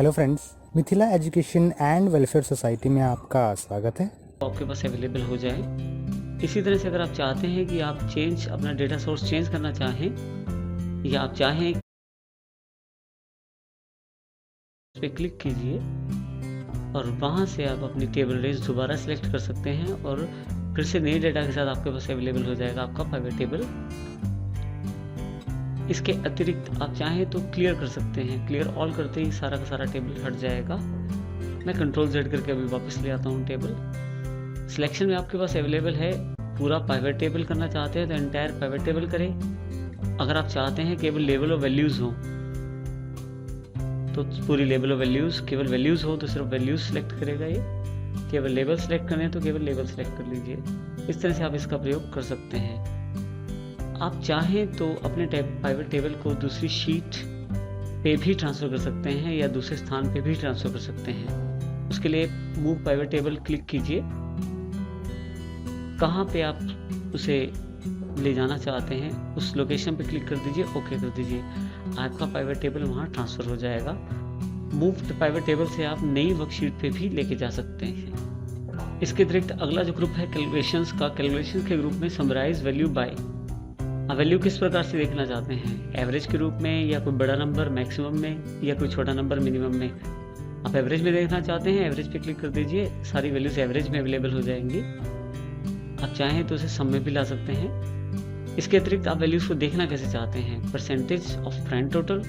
Hello friends, Mithila education and welfare society में आपका स्वागत है। आपके पास अवेलेबल हो जाए। इसी तरह से अगर आप चाहते हैं कि आप अपना डेटा सोर्स चेंज करना चाहें या आप चाहें इस पे क्लिक कीजिए और वहाँ से आप अपनी टेबल रेंज दोबारा सेलेक्ट कर सकते हैं और फिर से नए डेटा के साथ आपके पास अवेलेबल हो जाएगा आपका पाइवेट टेबल। इसके अतिरिक्त आप चाहें तो क्लियर कर सकते हैं। क्लियर ऑल करते ही सारा का सारा टेबल हट जाएगा। मैं कंट्रोल Z करके अभी वापस ले आता हूँ टेबल। सिलेक्शन में आपके पास अवेलेबल है, पूरा पाइवेट टेबल करना चाहते हैं तो एंटायर पाइवेट टेबल करें। अगर आप चाहते हैं केवल लेबल ऑफ वैल्यूज़ हो तो पूरी लेबल ऑफ वैल्यूज़, केवल वैल्यूज़ हो तो सिर्फ वैल्यूज़ सेलेक्ट करेगा ये। केवल लेबल सेलेक्ट करें तो केवल लेबल सेलेक्ट कर लीजिए। इस तरह से आप इसका प्रयोग कर सकते हैं। आप चाहें तो अपने पाइवेट टेबल को दूसरी शीट पे भी ट्रांसफ़र कर सकते हैं या दूसरे स्थान पे भी ट्रांसफ़र कर सकते हैं। उसके लिए मूव पाइवेट टेबल क्लिक कीजिए। कहाँ पे आप उसे ले जाना चाहते हैं उस लोकेशन पे क्लिक कर दीजिए, ओके कर दीजिए। आपका पाइवेट टेबल वहाँ ट्रांसफ़र हो जाएगा। मूव पाइवेट टेबल से आप नई वर्कशीट पे भी लेके जा सकते हैं। इसके अतिरिक्त अगला जो ग्रुप है कैलकुलेशंस का, कैलकुलेशन के ग्रुप में समराइज वैल्यू बाय। आप वैल्यू किस प्रकार से देखना चाहते हैं, एवरेज के रूप में या कोई बड़ा नंबर मैक्सिमम में या कोई छोटा नंबर मिनिमम में। आप एवरेज में देखना चाहते हैं, एवरेज पे क्लिक कर दीजिए, सारी वैल्यूज एवरेज में अवेलेबल हो जाएंगी। आप चाहें तो उसे सम में भी ला सकते हैं। इसके अतिरिक्त आप वैल्यूज को देखना कैसे चाहते हैं, percentage of prime total,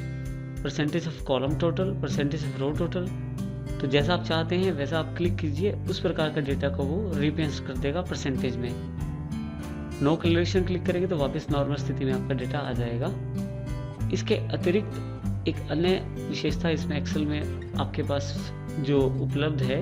percentage of column total, percentage of row total. तो जैसा आप चाहते हैं वैसा आप क्लिक कीजिए, उस प्रकार का डेटा को वो रिप्रेजेंट कर देगा परसेंटेज में। नो कैलकुलेशन क्लिक करेंगे तो वापस नॉर्मल स्थिति में आपका डेटा आ जाएगा। इसके अतिरिक्त एक अन्य विशेषता इसमें एक्सेल में आपके पास जो उपलब्ध है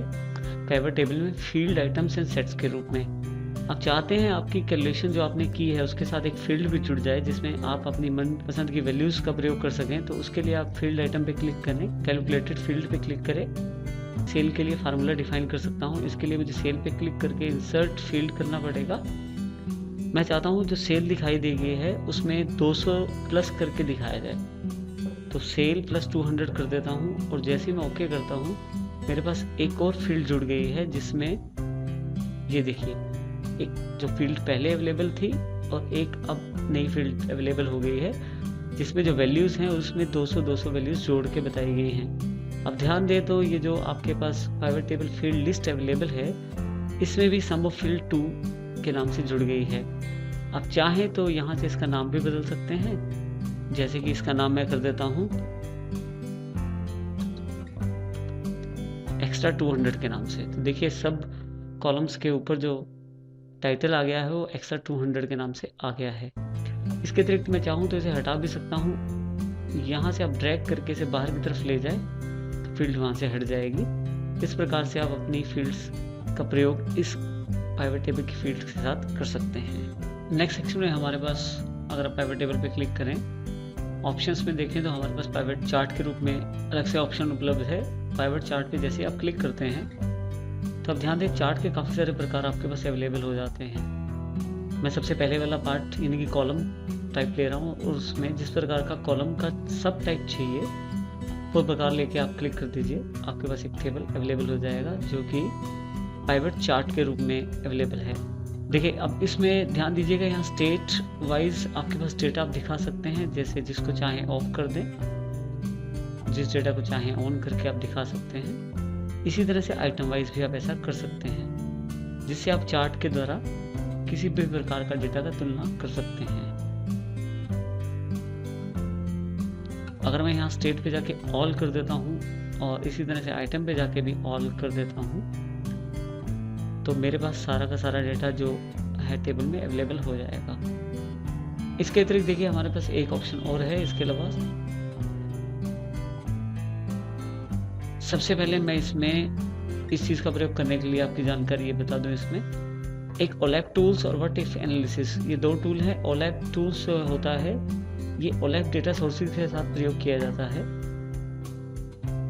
पाइवेट टेबल में, फील्ड आइटम्स एंड सेट्स के रूप में। आप चाहते हैं आपकी कैलकुलेशन जो आपने की है उसके साथ एक फील्ड भी जुड़ जाए जिसमें आप अपनी मनपसंद की वैल्यूज़ का प्रयोग कर सकें। तो उसके लिए आप फील्ड आइटम पे क्लिक करें, कैलकुलेटेड फील्ड पे क्लिक करें। सेल के लिए फार्मूला डिफाइन कर सकता हूँ। इसके लिए मुझे सेल पे क्लिक करके इंसर्ट फील्ड करना पड़ेगा। मैं चाहता हूँ जो सेल दिखाई दे गई है उसमें 200 प्लस करके दिखाया जाए, तो सेल प्लस 200 कर देता हूँ और जैसे ही मैं ओके करता हूँ मेरे पास एक और फील्ड जुड़ गई है जिसमें ये देखिए, एक जो फील्ड पहले अवेलेबल थी और एक अब नई फील्ड अवेलेबल हो गई है जिसमें जो वैल्यूज़ हैं उसमें 200 वैल्यूज़ जोड़ के बताई गई हैं। अब ध्यान दें तो ये जो आपके पास pivot table field list available है इसमें भी सम ऑफ फील्ड 2 के नाम से जुड़ गई है। आप चाहें तो यहाँ से इसका नाम भी बदल सकते हैं, जैसे कि इसका नाम मैं कर देता हूँ एक्स्ट्रा 200 के नाम से। तो देखिए सब कॉलम्स के ऊपर जो टाइटल आ गया है वो एक्स्ट्रा 200 के नाम से आ गया है। इसके अतिरिक्त मैं चाहूँ तो इसे हटा भी सकता हूँ। यहाँ से आप ड्रैग करके इसे बाहर की तरफ ले जाए तो फील्ड वहाँ से हट जाएगी। इस प्रकार से आप अपनी फील्ड्स का प्रयोग इस पाइवेट टेबल की फील्ड के साथ कर सकते हैं। नेक्स्ट सेक्शन में हमारे पास अगर आप पाइवेट टेबल पे क्लिक करें, ऑप्शंस में देखें तो हमारे पास पाइवेट चार्ट के रूप में अलग से ऑप्शन उपलब्ध है। पाइवेट चार्ट पे जैसे आप क्लिक करते हैं तो आप ध्यान दें चार्ट के काफ़ी सारे प्रकार आपके पास अवेलेबल हो जाते हैं। मैं सबसे पहले वाला पार्ट यानी कि कॉलम टाइप ले रहा हूँ और उसमें जिस प्रकार का कॉलम का सब टाइप चाहिए वो प्रकार लेके आप क्लिक कर दीजिए। आपके पास एक टेबल अवेलेबल हो जाएगा जो कि पाइवेट चार्ट के रूप में अवेलेबल है। देखिए अब इसमें ध्यान दीजिएगा, यहाँ स्टेट वाइज आपके पास डेटा आप दिखा सकते हैं। जैसे जिसको चाहें ऑफ कर दें, जिस डेटा को चाहें ऑन करके आप दिखा सकते हैं। इसी तरह से आइटम वाइज भी आप ऐसा कर सकते हैं जिससे आप चार्ट के द्वारा किसी भी प्रकार का डेटा का तुलना कर सकते हैं। अगर मैं यहाँ स्टेट पे जाके ऑल कर देता हूँ और इसी तरह से आइटम पे जाके भी ऑल कर देता हूँ तो मेरे पास सारा का सारा डेटा जो है टेबल में अवेलेबल हो जाएगा। इसके अतिरिक्त देखिए हमारे पास एक ऑप्शन और है। इसके अलावा सबसे पहले मैं इसमें इस चीज़ का प्रयोग करने के लिए आपकी जानकारी ये बता दूं, इसमें एक ओलैप टूल्स और व्हाट इफ एनालिसिस, ये दो टूल है। ओलैप टूल्स होता है ये ओलैप डेटा सोर्सेज के साथ प्रयोग किया जाता है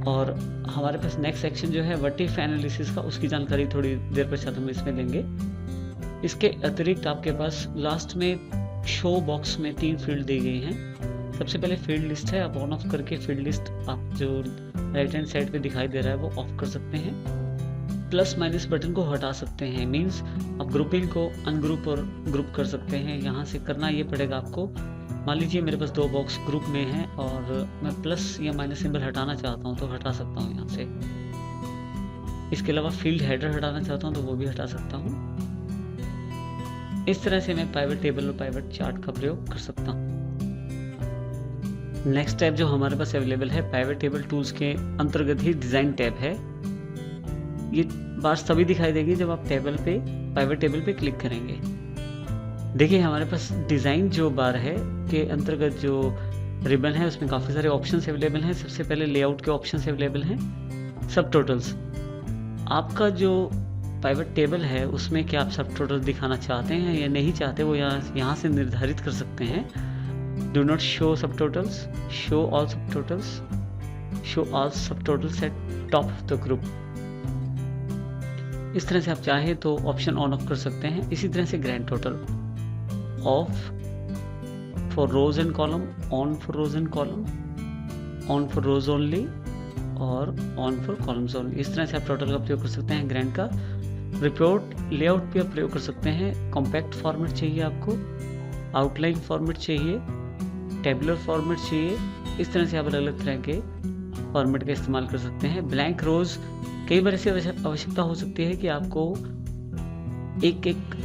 और हमारे पास नेक्स्ट सेक्शन जो है व्हाट इफ एनालिसिस का, उसकी जानकारी थोड़ी देर पश्चात हम इसमें लेंगे। इसके अतिरिक्त आपके पास लास्ट में शो बॉक्स में 3 फील्ड दी गई हैं। सबसे पहले फील्ड लिस्ट है, आप ऑन ऑफ करके फील्ड लिस्ट आप जो राइट हैंड साइड पे दिखाई दे रहा है वो ऑफ कर सकते हैं। प्लस माइनस बटन को हटा सकते हैं, मीन्स आप ग्रुपिंग को अनग्रुप और ग्रुप कर सकते हैं। यहाँ से करना ये पड़ेगा आपको, मान लीजिए मेरे पास 2 बॉक्स ग्रुप में हैं और मैं प्लस या माइनस सिंबल हटाना चाहता हूँ तो हटा सकता हूँ यहाँ से। इसके अलावा फील्ड हेडर हटाना चाहता हूँ तो वो भी हटा सकता हूँ। इस तरह से मैं पाइवट टेबल और पाइवट चार्ट का प्रयोग कर सकता हूँ। नेक्स्ट टैब जो हमारे पास अवेलेबल है पाइवट टेबल टूल्स के अंतर्गत ही डिज़ाइन टैब है। ये बार तभी दिखाई देगी जब आप पाइवट टेबल पे क्लिक करेंगे। देखिए हमारे पास डिज़ाइन जो बार है के अंतर्गत जो रिबन है उसमें काफ़ी सारे ऑप्शंस अवेलेबल हैं। सबसे पहले लेआउट के ऑप्शंस अवेलेबल हैं। सब टोटल्स, आपका जो पाइवट टेबल है उसमें क्या आप सब टोटल दिखाना चाहते हैं या नहीं चाहते, वो यहाँ से निर्धारित कर सकते हैं। डू नॉट शो सब टोटल्स, शो ऑल सब टोटल्स, शो ऑल सब totals eight top of the group. इस तरह से आप चाहे तो ऑप्शन ऑन ऑफ कर सकते हैं। इसी तरह से grand total off for rows and column, on for rows and column, on for rows only और ऑन फॉर कॉलम्स ओनली। इस तरह से आप टोटल का प्रयोग कर सकते हैं। ग्रैंड का रिपोर्ट लेआउट भी आप प्रयोग कर सकते हैं। कॉम्पैक्ट फॉर्मेट चाहिए आपको, आउटलाइन फॉर्मेट चाहिए, टेबुलर फॉर्मेट चाहिए। इस तरह से आप अलग अलग तरह के फॉर्मेट का इस्तेमाल कर सकते हैं। ब्लैंक रोज, कई बार ऐसी आवश्यकता हो सकती है कि आपको एक एक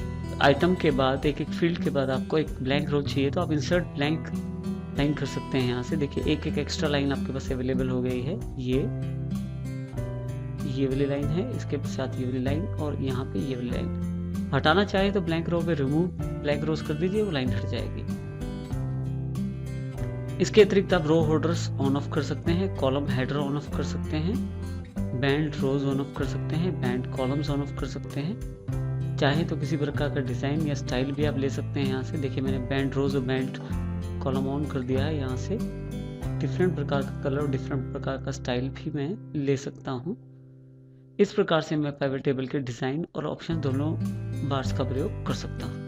आइटम के बाद, एक एक फील्ड के बाद आपको एक ब्लैंक रोज चाहिए, तो आप इंसर्ट ब्लैंक लाइन कर सकते हैं। यहाँ से देखिए एक एक एक्स्ट्रा लाइन आपके पास अवेलेबल हो गई है। ये वाली लाइन है, इसके साथ ये वाली लाइन और यहाँ पे ये वाली लाइन। हटाना चाहे तो ब्लैंक रो पे रिमूव ब्लैंक रोज कर दीजिए, वो लाइन हट जाएगी। इसके अतिरिक्त आप रो होल्डर्स ऑन ऑफ कर सकते हैं, कॉलम हेडर ऑन ऑफ कर सकते हैं, बैंड रोज ऑन ऑफ कर सकते हैं, बैंड कॉलम्स ऑन ऑफ कर सकते हैं। चाहे तो किसी प्रकार का डिज़ाइन या स्टाइल भी आप ले सकते हैं। यहाँ से देखिए मैंने बैंड रोज और बैंड कॉलम ऑन कर दिया है। यहाँ से डिफरेंट प्रकार का कलर, डिफरेंट प्रकार का स्टाइल भी मैं ले सकता हूँ। इस प्रकार से मैं पाइवट टेबल के डिज़ाइन और ऑप्शन दोनों बार्स का प्रयोग कर सकता हूँ।